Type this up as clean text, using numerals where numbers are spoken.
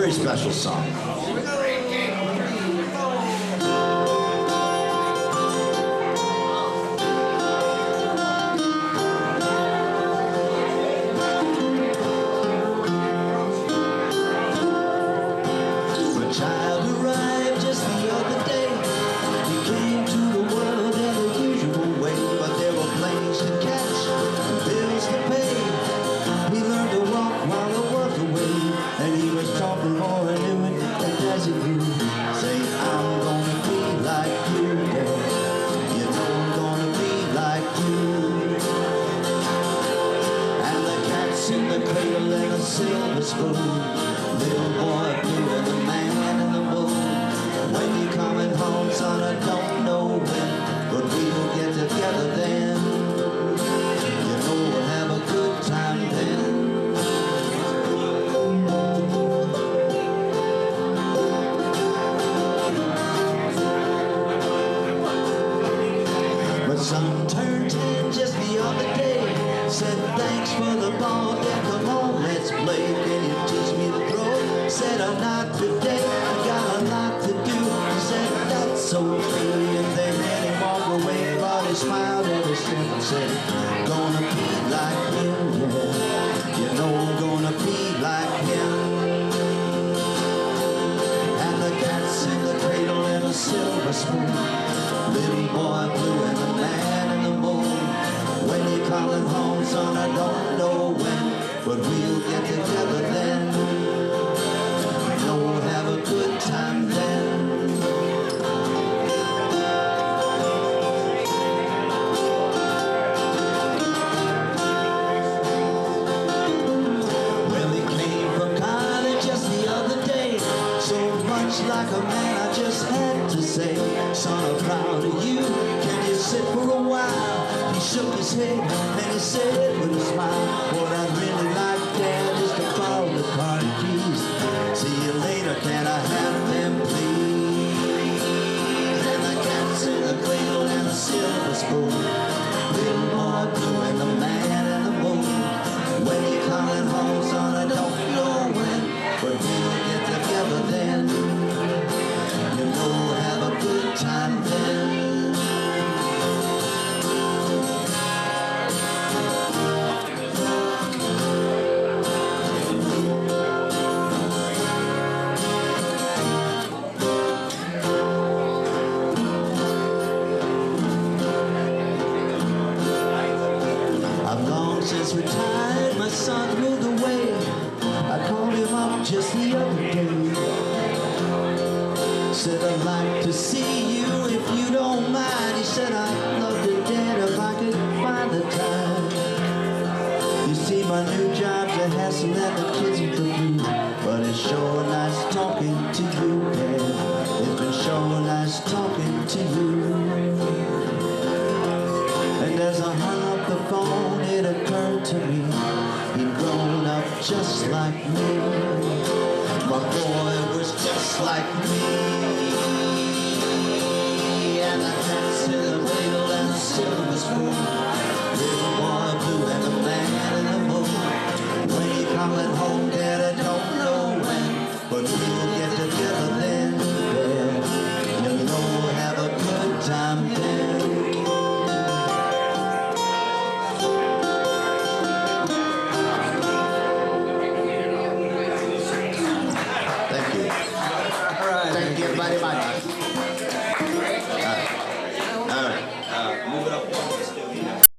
very special song. A child arrived just the other day. He came to the world in the usual way, but there were planes to catch and bills to pay. He learned to walk while the world away, and he was talking more and doing than as he grew. Say, I'm gonna be like you, Dad. You know I'm gonna be like you. And the cat's in the cradle and a silver spoon. Little boy blue and the man in the moon. When you coming home, son, I don't know when, but we'll get together then. You know we'll have a good time then. But son turned 10 just the other day. Said thanks for the ball, yeah, come on, let's play. Can you teach me to throw? Said I'm not today, I got a lot to do. Said that's okay, and then he walked away, but he smiled at his friend and said, gonna be like him, yeah. You know I'm gonna be like him. And the cat's in the cradle and a silver spoon. Little boy blue and the man in the moon. When you calling home, son, I don't know when, but we'll get together then. You know we'll have a good time then. Well, he came from college just the other day. So much like a man, I just had to say, son, I'm proud of you. Can you sit for a while? He shook his head and he said with a smile, what I'd really like, Dad, is to borrow the car keys. See you later, can I have them, please? And the cat's in the cradle and a silver spoon. Little boy blue and the man in the moon. When you coming home, son, I don't know when, but we'll get together then. You know we'll have a good time then. I've long since retired, my son moved away. I called him up just the other day. Said I'd like to see you if you don't mind. He said I'd love to, Dad, if I could find the time. You see, my new job's a hassle and the kids with the blues, but it's sure nice talking to you, Dad. It's been sure nice talking to you. And as I hung up the phone, it occurred to me, he'd grown up just like me. My boy was just like me. And the cat's in the cradle and the silver spoon. Little boy blue and the man in the moon. When you coming home, Dad, I don't know when, but we'll get together then, Dad. You know we'll have a good time then. Thank you very much.